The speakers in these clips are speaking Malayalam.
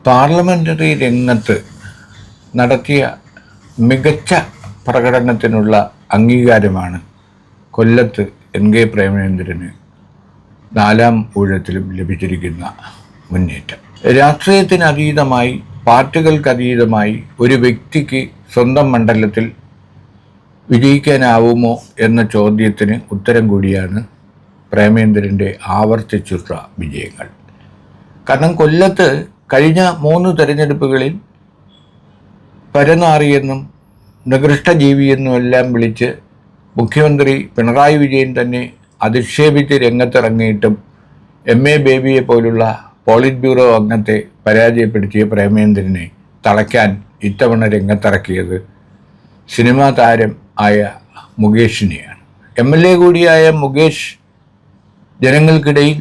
പാർലമെൻ്ററി രംഗത്ത് നടത്തിയ മികച്ച പ്രകടനത്തിനുള്ള അംഗീകാരമാണ് കൊല്ലത്ത് കെ പ്രേമചന്ദ്രന് 4ാം ഊഴത്തിലും ലഭിച്ചിരിക്കുന്ന മുന്നേറ്റം. രാഷ്ട്രീയത്തിനതീതമായി, പാർട്ടികൾക്കതീതമായി ഒരു വ്യക്തിക്ക് സ്വന്തം മണ്ഡലത്തിൽ വിജയിക്കാനാവുമോ എന്ന ചോദ്യത്തിന് ഉത്തരം കൂടിയാണ് പ്രേമചന്ദ്രൻ്റെ ആവർത്തിച്ചുള്ള വിജയങ്ങൾ. കാരണം കൊല്ലത്ത് കഴിഞ്ഞ 3 തെരഞ്ഞെടുപ്പുകളിൽ പരനാറിയെന്നും നികൃഷ്ടജീവിയെന്നുമെല്ലാം വിളിച്ച് മുഖ്യമന്ത്രി പിണറായി വിജയൻ തന്നെ അധിക്ഷേപിച്ച് രംഗത്തിറങ്ങിയിട്ടും MA ബേബിയെ പോലുള്ള പോളിറ്റ് ബ്യൂറോ അംഗത്തെ പരാജയപ്പെടുത്തിയ പ്രേമചന്ദ്രനെ തളയ്ക്കാൻ ഇത്തവണ രംഗത്തിറക്കിയത് സിനിമാ താരം ആയ മുകേഷിനെയാണ്. MLA കൂടിയായ മുകേഷ് ജനങ്ങൾക്കിടയിൽ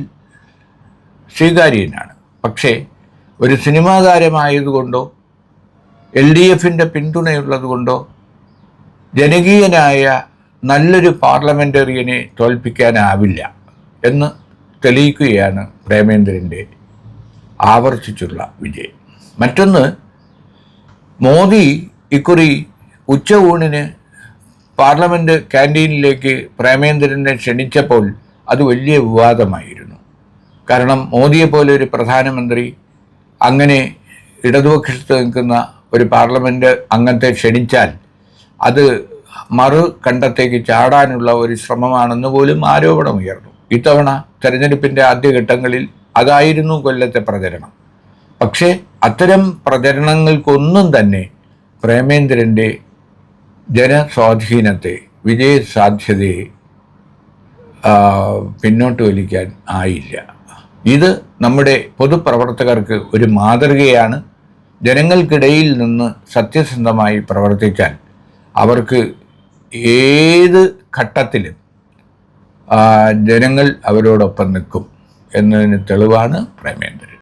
സ്വീകാര്യനാണ്. പക്ഷേ ഒരു സിനിമാ താരമായതുകൊണ്ടോ LDFൻ്റെ പിന്തുണയുള്ളതുകൊണ്ടോ ജനകീയനായ നല്ലൊരു പാർലമെൻ്ററിയനെ തോൽപ്പിക്കാനാവില്ല എന്ന് തെളിയിക്കുകയാണ് പ്രേമചന്ദ്രൻ്റെ ആവർത്തിച്ചുള്ള വിജയം. മറ്റൊന്ന്, മോദി ഇക്കുറി ഉച്ചയൂണിന് പാർലമെൻറ്റ് ക്യാൻറ്റീനിലേക്ക് പ്രേമചന്ദ്രനെ ക്ഷണിച്ചപ്പോൾ അത് വലിയ വിവാദമായിരുന്നു. കാരണം മോദിയെപ്പോലെ ഒരു പ്രധാനമന്ത്രി അങ്ങനെ ഇടതുപക്ഷത്ത് നിൽക്കുന്ന ഒരു പാർലമെൻറ്റ് അംഗത്തെ ക്ഷണിച്ചാൽ അത് മറുകണ്ഠത്തേക്ക് ചാടാനുള്ള ഒരു ശ്രമമാണെന്ന് പോലും ആരോപണമുയർന്നു. ഇത്തവണ തെരഞ്ഞെടുപ്പിൻ്റെ ആദ്യഘട്ടങ്ങളിൽ അതായിരുന്നു കൊല്ലത്തെ പ്രചരണം. പക്ഷേ അത്തരം പ്രചരണങ്ങൾക്കൊന്നും തന്നെ പ്രേമചന്ദ്രൻ്റെ ജനസ്വാധീനത്തെ, വിജയസാധ്യതയെ പിന്നോട്ട് വലിക്കാൻ ആയില്ല. ഇത് നമ്മുടെ പൊതുപ്രവർത്തകർക്ക് ഒരു മാതൃകയാണ്. ജനങ്ങൾക്കിടയിൽ നിന്ന് സത്യസന്ധമായി പ്രവർത്തിച്ചാൽ അവർക്ക് ഏത് ഘട്ടത്തിലും ജനങ്ങൾ അവരോടൊപ്പം നിൽക്കും എന്നതിന് തെളിവാണ് പ്രേമചന്ദ്രൻ.